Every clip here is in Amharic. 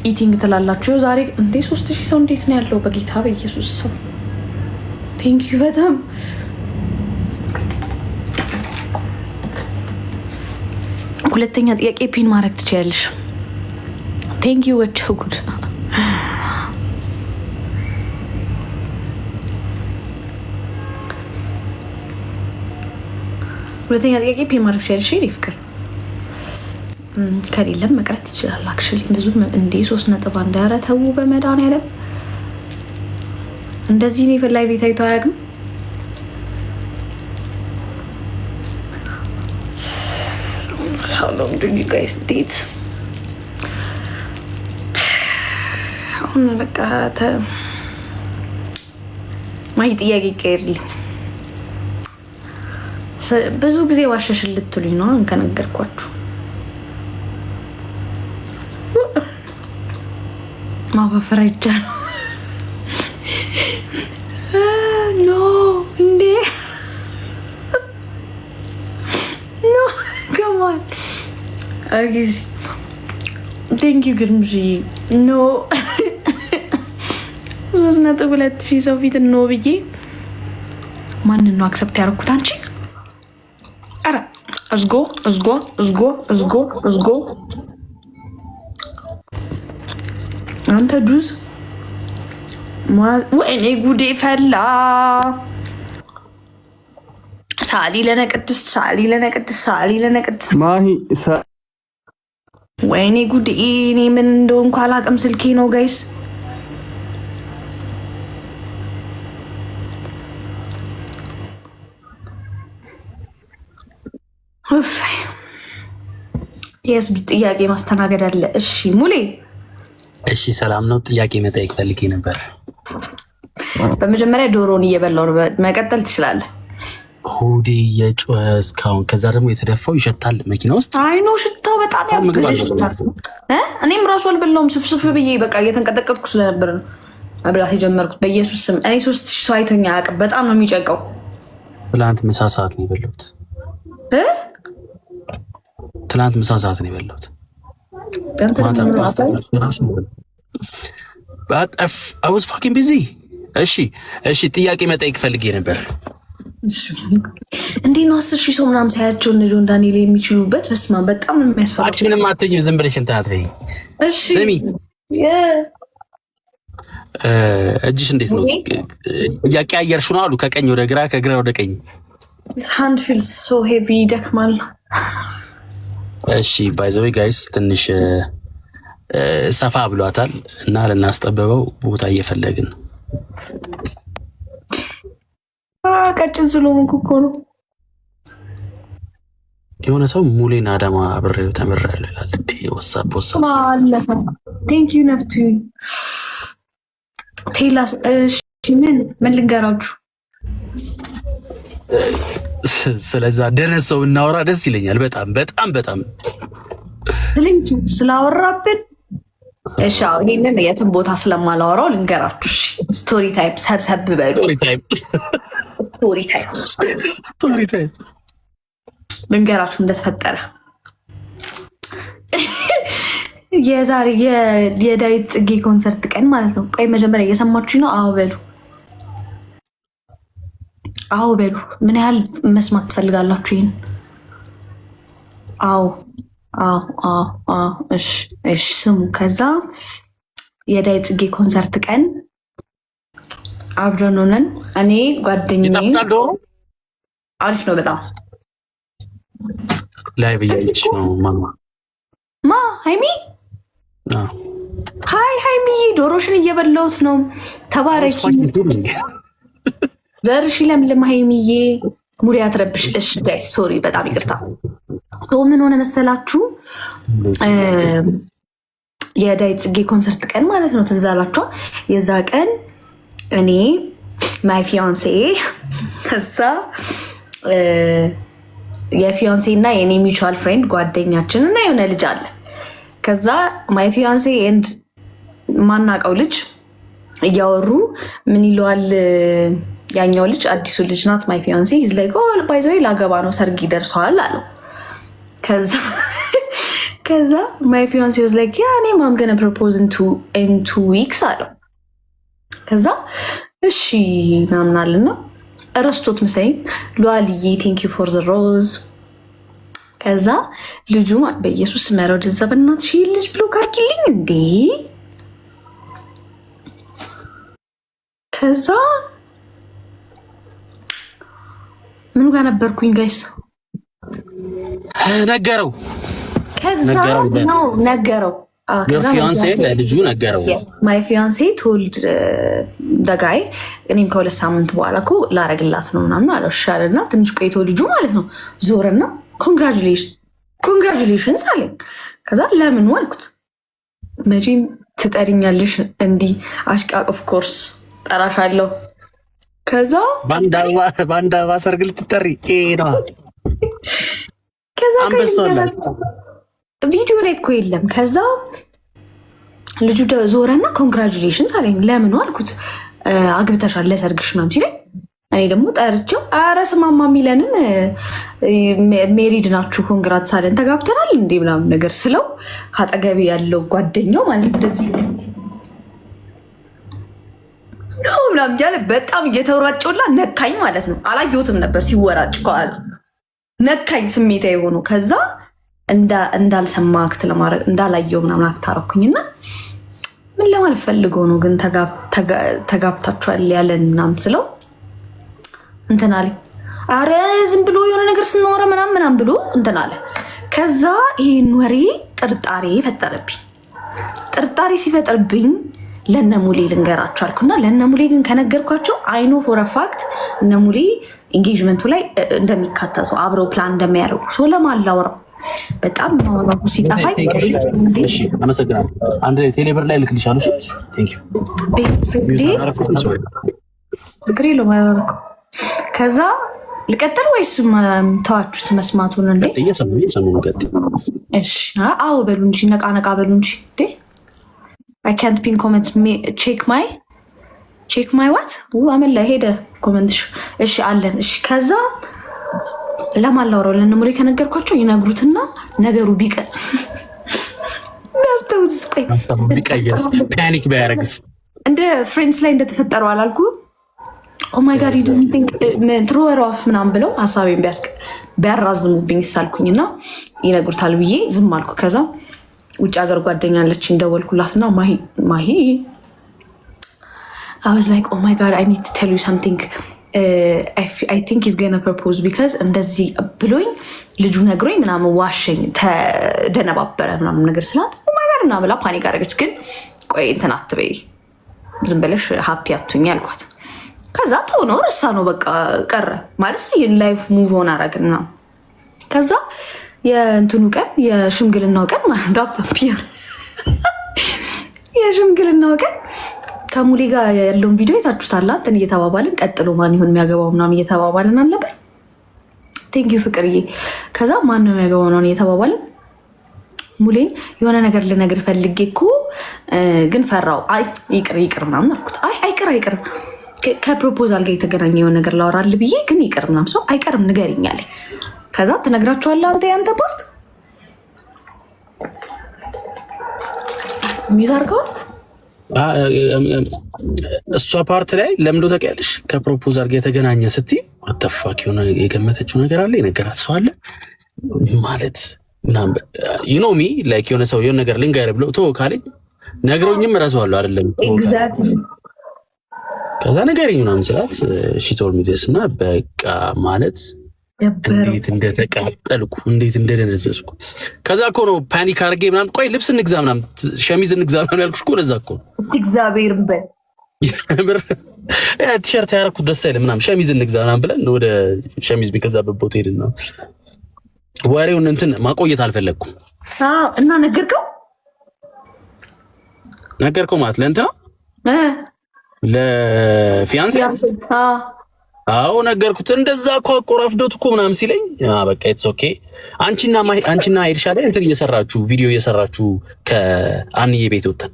ኢቲንግ ትላላችሁ ዛሬ እንዴ 3000 ሰው እንዴት ነው ያለው? በጌታ በኢየሱስ ሰው ቴንክ ዩ በጣም ሁለተኛ ጥያቄ ፒን ማድረግ ትችያለሽ። ቴንክ ዩ ወቸው ጉድ ሁለተኛ ጥያቄ ፒን ማድረግ ትችያለሽ። ፍቅር ከሌለም መቅረት ይችላል። አክቹሊ ብዙ እንዴ 3.1 ኧረ ተው በመድኃኒዓለም እንደዚህ ነው የፈላይ ቤት አይቶ አያውቅም። How long do you guys date? አሁን በቃ ማይ ጥያቄ ይቀርልኝ። ብዙ ጊዜ ዋሸሽ ልትሉኝ ነው ከነገርኳችሁ። ማባፈር አይቻልም። ኖ እንዴ ኖ ከማን አጊዝ ቴንክ ዩ ግርምጂ ኖ 3.2 ሰው ፊት ኖ ብዬ ማንን ነው አክሰፕት ያደረኩት? አንቺ አረ እዝጎ አንተ ጁዝ ወይኔ ጉዴ ፈላ። ሳሊ ለነቅድስት ማሂ ወይኔ ጉዴ እኔ ምን እንደሆንኩ አላውቅም። ስልኬ ነው ጋይስ። የህዝብ ጥያቄ ማስተናገድ አለ። እሺ ሙሌ። እሺ ሰላም ነው። ጥያቄ መጠየቅ ፈልጌ ነበር። በመጀመሪያ ዶሮን እየበላው ነው። መቀጠል ትችላለህ። ሆዴ እየጮኸ እስካሁን፣ ከዛ ደግሞ የተደፋው ይሸታል መኪና ውስጥ። አይ ነው ሽታው በጣም ያበላሽታል። እኔም ራሱ አልበላውም ስፍስፍ ብዬ በቃ እየተንቀጠቀጥኩ ስለነበር ነው መብላት የጀመርኩት። በኢየሱስ ስም እኔ 3000 ሰው አይቶኝ አያውቅም። በጣም ነው የሚጨንቀው። ትላንት ምሳ ሰዓት ነው የበላሁት። ትላንት ምሳ ሰዓት ነው የበላሁት። I was fucking busy። እሺ ጥያቄ መጠየቅ ፈልጌ ነበር። እንዴት ነው 10,000 ሰው ምናምን ሳያቸው እነ ጆን ዳንኤል የሚችሉበት? በስመ አብ በጣም ነው የሚያስፈራው። አንቺ ምንም አትይኝ፣ ዝም ብለሽ እንትን አትበይ። እሺ ስሚ፣ እጅሽ እንዴት ነው? እያቀያየርሽ ነው አሉ፣ ከቀኝ ወደ ግራ፣ ከግራ ወደ ቀኝ። ሃንድ ፊልስ ሶ ሄቪ ይደክማል። እሺ ባይ ዘ ዌይ ጋይስ ትንሽ ሰፋ ብሏታል እና ልናስጠበበው ቦታ እየፈለግን ነው። ቀጭን ስለሆንኩ እኮ ነው። የሆነ ሰው ሙሌን አዳማ አብሬው ተመራለሁ ይላል። ወሳብ አለፈ። ቴንክ ዩ ነፍቱ ቴላስ። እሺ ምን ልንገራችሁ? ስለዛ ደነስ ሰው እናወራ ደስ ይለኛል። በጣም ስላወራብን። እሺ ይሄንን የትም ቦታ ስለማላወራው ልንገራችሁ። ስቶሪ ታይም ሰብሰብ በሉ። ስቶሪ ታይም ልንገራችሁ እንደተፈጠረ። የዛሬ የዳዊት ጽጌ ኮንሰርት ቀን ማለት ነው። ቆይ መጀመሪያ እየሰማችሁ ነው? አዎ በሉ። ምን ያህል መስማት ትፈልጋላችሁ? ይሄን አዎ እሺ ስሙ። ከዛ የዳዊት ጽጌ ኮንሰርት ቀን አብረን ሆነን እኔ ጓደኛዬ አሪፍ ነው በጣም ላይ ብያለች ነው ማ ሃይሚ ሃይ ሃይሚዬ ዶሮሽን እየበላሁት ነው። ተባረኪ ዘርሽ ለምለም ሃይሚዬ ሙሪ አትረብሽ። እሺ ጋይስ ሶሪ በጣም ይቅርታ። ምን ሆነ መሰላችሁ? የዳዊት ጽጌ ኮንሰርት ቀን ማለት ነው። ትዝ አላችሁ? የዛ ቀን እኔ ማይ ፊያንሴ ከዛ የፊያንሴ እና የኔ ሚቹዋል ፍሬንድ ጓደኛችን እና የሆነ ልጅ አለ። ከዛ ማይ ፊያንሴ ኤንድ ማናቀው ልጅ እያወሩ ምን ይለዋል ያኛው ልጅ አዲሱ ልጅ ናት ማይ ፊያንሴ ኢዝ ላይክ ኦ ባይ ዘ ወይ ላገባ ነው ሰርግ ይደርሰዋል አለው። ከዛ ከዛ ማይ ፊያንሴ was like yeah እኔ I'm gonna propose in 2 weeks አለው። ከዛ እሺ ምናምን አለና እረስቶት መሰለኝ ሉአልዬ ቴንክ ዩ ፎር ዘ ሮዝ። ከዛ ልጁ በኢየሱስ መረው ደዛ በእናትሽ ልጅ ብሎ ካርኪልኝ እንዴ። ከዛ ምን ጋር ነበርኩኝ ጋይስ? ነገረው ከዛ ነው ነገረው ፊያንሴ ለልጁ ነገረው። ማይ ፊያንሴ ቶልድ ደጋይ እኔም ከ2 ሳምንት በኋላ እኮ ላረግላት ነው ምናምን አለው። ሻለና ትንሽ ቆይቶ ልጁ ማለት ነው ዞረና ኮንግራቹሌሽንስ አለኝ። ከዛ ለምን አልኩት። መቼም ትጠሪኛለሽ እንዲህ አሽቃ ኦፍ ኮርስ ጠራሻለሁ። ከዛ ባንዳባ ሰርግ ልትጠሪ ነው። ከዛ ቪዲዮ ላይ እኮ የለም። ከዛ ልጁ ዞረና ኮንግራቹሌሽንስ አለኝ። ለምን አልኩት። አግብተሻል ለሰርግሽ ምናምን ሲለኝ እኔ ደግሞ ጠርቼው ኧረ ስማማ የሚለንን ሜሪድ ናችሁ ኮንግራት ሳለን ተጋብተናል እንዴ ምናምን ነገር ስለው ካጠገቤ ያለው ጓደኛው ማለት እንደዚህ ነው ምናምን እያለ በጣም እየተወራጨውላ ነካኝ ማለት ነው። አላየሁትም ነበር ሲወራጭ ከኋላ ነካኝ ስሜታዊ ሆኖ። ከዛ እንዳልሰማ አክት ለማድረግ እንዳላየው ምናምን አክት አደረኩኝና ምን ለማለት ፈልጎ ነው ግን ተጋብታችኋል ያለን ምናምን ስለው እንትን አለኝ። አረ ዝም ብሎ የሆነ ነገር ስናወራ ምናምን ብሎ እንትን አለ። ከዛ ይሄን ወሬ ጥርጣሬ ፈጠረብኝ። ጥርጣሬ ሲፈጠርብኝ ለነሙሌ ልንገራቸው አልኩና ለነሙሌ ግን ከነገርኳቸው አይኖ ፎር ፋክት እነሙሌ ኢንጌጅመንቱ ላይ እንደሚካተቱ አብረው ፕላን እንደሚያደርጉ ሰው ለማላወራው በጣም ማወራው ሲጣፋኝ አመሰግናለሁ። አንድ ቴሌብር ላይ ልክልሻለሁ። ቴንክ ዩ ቤስት ፍሬንድ ግሪሎ ማለርኩ። ከዛ ልቀጥል ወይስ ተዋችሁት መስማቱን? እንዴ እየሰሙ ገጥ እሺ አዎ በሉ እንጂ ነቃ በሉ እንጂ እንዴ I can't pin comments check my what አመላ ሄደ ኮሜንትሽ። እሺ አለን። እሺ ከዛ ለማላወራው ለነሙሌ ከነገርኳቸው ይነግሩትና ነገሩ ቢቀር ያስተውት ስቆይ ቢቀየስ ፓኒክ ቢያረግስ እንደ ፍሬንድስ ላይ እንደተፈጠረው አላልኩ። ኦ ማይ ጋድ you don't think throw her off ምናምን ብለው ሐሳቤን ቢያራዝሙብኝ ሳልኩኝና ይነግሩታል ብዬ ዝም አልኩ። ከዛ ውጭ ሀገር ጓደኛለች እንደወልኩላትና ማሂ I was like oh my god I need to tell you something I think he's gonna propose because እንደዚህ ብሎኝ ልጁ ነግሮኝ ምናምን ዋሸኝ ተደነባበረ ምናምን ነገር ስላት oh my god እና ብላ ፓኒክ አደረገች። ግን ቆይ እንትን አትበይ ዝም ብለሽ ሃፒ አትሁኝ አልኳት። ከዛ ተሆነ ረሳ ነው በቃ ቀረ ማለት ነው። የላይፍ ሙቭ ኦን አረግና ከዛ የእንትኑ ቀን የሽምግልናው ቀን ማለት ዳፕታፒር የሽምግልናው ቀን ከሙሌ ጋር ያለውን ቪዲዮ የታችሁታል። እንትን እየተባባልን ቀጥሎ ማን ይሆን የሚያገባው ምናምን እየተባባልን አልነበር? ቴንክ ዩ ፍቅርዬ። ከዛ ማን ነው የሚያገባው ነው እየተባባልን ሙሌን የሆነ ነገር ልነግር ፈልጌ እኮ ግን ፈራው። አይ ይቅር ምናምን አልኩት። አይ አይቅር ከፕሮፖዛል ጋር የተገናኘ የሆነ ነገር ላወራል ብዬ ግን ይቅር ምናምን ሰው አይቀርም ንገሪኝ አለኝ። ከዛ ትነግራቸዋለህ አንተ ያንተ ፓርት ሚዛርከው እሷ ፓርት ላይ ለምዶ ታውቂያለሽ። ከፕሮፖዛል ጋር የተገናኘ ስትይ ወተፋክ የሆነ የገመተችው ነገር አለ የነገራት ሰው አለ ማለት ምናምን you know me like የሆነ ሰው የሆነ ነገር ልንገርህ ብሎ ተው ካለኝ ነግሮኝም እረሳዋለሁ አይደለም ኤግዛክትሊ። ከዛ ነገርኝ ምናምን ስላት she told me this እና በቃ ማለት እንዴት እንደተቃጠልኩ እንዴት እንደደነዘዝኩ። ከዛ እኮ ነው ፓኒክ አድርጌ ምናምን ቆይ ልብስ እንግዛ ምናምን ሸሚዝ እንግዛ ምናምን ያልኩሽ እኮ ለዛ እኮ እግዚአብሔር በል ቲሸርት ያደረኩት ደስ አይልም ምናምን ሸሚዝ እንግዛ ምናምን ብለን ወደ ሸሚዝ የሚገዛበት ቦታ ሄድን ነው። ወሬውን እንትን ማቆየት አልፈለግኩም። እና ነገርከው ማለት ለእንትና ለፊያንሴ አዎ ነገርኩት። እንደዛ እኮ አቆራፍዶት እኮ ምናምን ሲለኝ በቃ ኢትስ ኦኬ አንቺና አይርሻ ላይ እንትን እየሰራችሁ ቪዲዮ እየሰራችሁ ከአንዬ ቤት ወጣን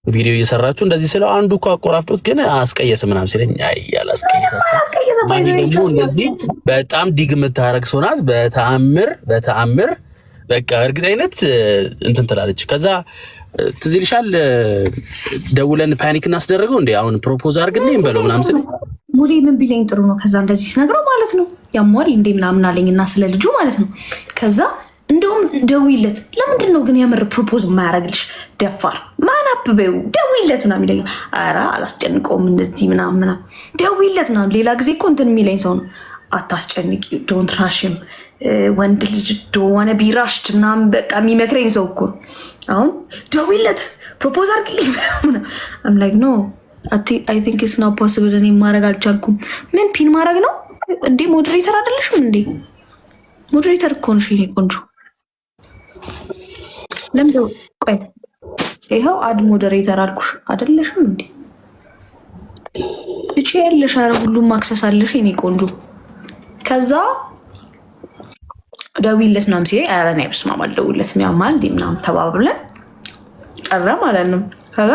ቪዲዮ እየሰራችሁ እንደዚህ ስለው አንዱ እኮ አቆራፍዶት ግን አስቀየስ ምናምን ሲለኝ አይ ያላስቀየሰ ማን ደግሞ እንደዚህ በጣም ዲግ የምታረግ ሰው ናት። በተአምር በቃ እርግጠኝነት እንትን ትላለች። ከዛ ትዝ ይልሻል ደውለን ፓኒክ እናስደረገው እንዴ አሁን ፕሮፖዝ አድርግልኝ በለው ምናምን ስለ ሙሌ ምን ቢለኝ ጥሩ ነው። ከዛ እንደዚህ ሲነግረው ማለት ነው ያሟል እንዴ ምናምን አለኝና ስለ ልጁ ማለት ነው። ከዛ እንደውም ደውይለት ለምንድን ነው ግን የምር ፕሮፖዝ የማያደርግልሽ ደፋር ማን አብበው ደውይለት ምናምን ይለኛል። ኧረ አላስጨንቀውም እንደዚህ ምናምን ደውይለት ምናምን። ሌላ ጊዜ እኮ እንትን የሚለኝ ሰው ነው አታስጨንቂ ዶንት ራሽም ወንድ ልጅ ዶዋነ ቢራሽድ ምናምን በቃ የሚመክረኝ ሰው እኮ ነው። አሁን ደውይለት ፕሮፖዝ አድርግልኝ ምናምን አም ላይክ ኖ አይ ቲንክ ኢትስ ኖት ፖሲብል። እኔ ማድረግ አልቻልኩም። ምን ፒን ማድረግ ነው እንዴ? ሞዴሬተር አይደለሽም እንዴ? ሞዴሬተር እኮ ነሽ የኔ ቆንጆ። ለምን ቆይ ይኸው አድ ሞዴሬተር አልኩሽ አይደለሽም እንዴ? እቺ ያለሽ አረ ሁሉም አክሰስ አለሽ የኔ ቆንጆ። ከዛ ደውይለት ምናምን ሲለኝ ኧረ እኔ በስመ አብ አልደውልለትም ያማል እንዴ ምናምን ተባብለን ቀረ ማለት ነው። ከዛ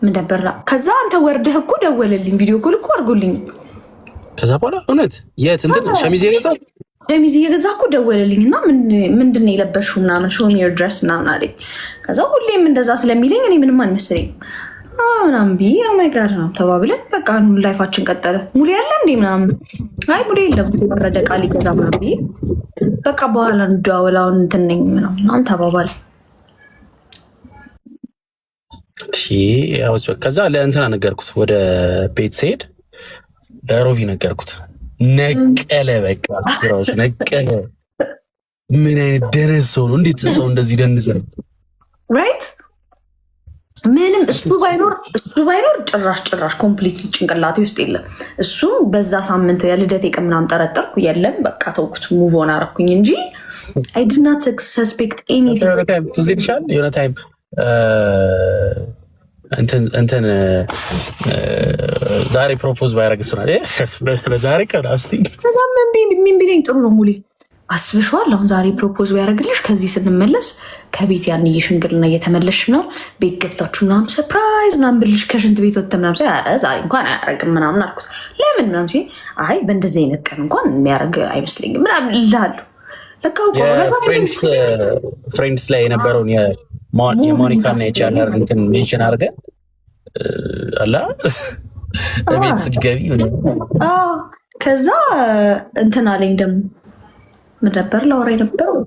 ምን ደበራ። ከዛ አንተ ወርደህ እኮ ደወለልኝ ቪዲዮ ኮል እኮ አድርጎልኝ። ከዛ በኋላ እውነት የት እንትን ሸሚዝ እየገዛ እኮ ደወለልኝ እና ምንድን ነው የለበሽው ምናምን ሾው ሚ ዮር ድረስ ምናምን አለኝ። ከዛ ሁሌም እንደዛ ስለሚለኝ እኔ ምንም አልመሰለኝም ምናምን ብዬ ኦማይ ጋድ ነው ተባብለን በቃ ላይፋችን ቀጠለ። ሙሌ ያለ እንዴ ምናምን አይ ሙሌ የለም ወረደ ቃል ይገዛ ምናምን ብዬ በቃ በኋላ እንደዋወላውን እንትን ነኝ ምናምን ተባባል። ከዛ ለእንትና ነገርኩት ወደ ቤት ስሄድ ለሮቪ ነገርኩት። ነቀለ በቃ ራሱ ነቀለ። ምን አይነት ደነዝ ሰው ነው? እንዴት ሰው እንደዚህ ደንዘል ራይት ምንም እሱ ባይኖር ጭራሽ ኮምፕሊትሊ ጭንቅላቴ ውስጥ የለም። እሱም በዛ ሳምንት የልደቴ ቀን ምናምን ጠረጠርኩ የለም በቃ ተውኩት ሙቭ ኦን አደረኩኝ እንጂ አይ ዲድ ናት ሰስፔክት ኤኒቲንግ። ትዝ ይልሻል የሆነ ታይም እንትን ዛሬ ፕሮፖዝ ባያረግስ ነው በዛሬ ቀን አስቲ ከዛ ምን ቢለኝ ጥሩ ነው ሙሌ አስብሽዋል። አሁን ዛሬ ፕሮፖዝ ቢያደርግልሽ ከዚህ ስንመለስ ከቤት ያን ሽምግልና እየተመለስሽ ነው ቤት ገብታችሁ ምናምን ሰርፕራይዝ ምናምን ብልሽ ከሽንት ቤት ወጥተህ ምናምን ኧረ ዛሬ እንኳን አያደርግም ምናምን አልኩት። ለምን ምናምን ሲል አይ በእንደዚህ አይነት ቀን እንኳን የሚያደርግ አይመስለኝም ምናምን እልሃለሁ። ለካ ፍሬንድስ ላይ የነበረውን የሞኒካ እና የቻለር እንትን ሜንሽን አድርገን አላ በቤት ስትገቢ ከዛ እንትን አለኝ ደግሞ ምን ነበር ላወራ የነበረው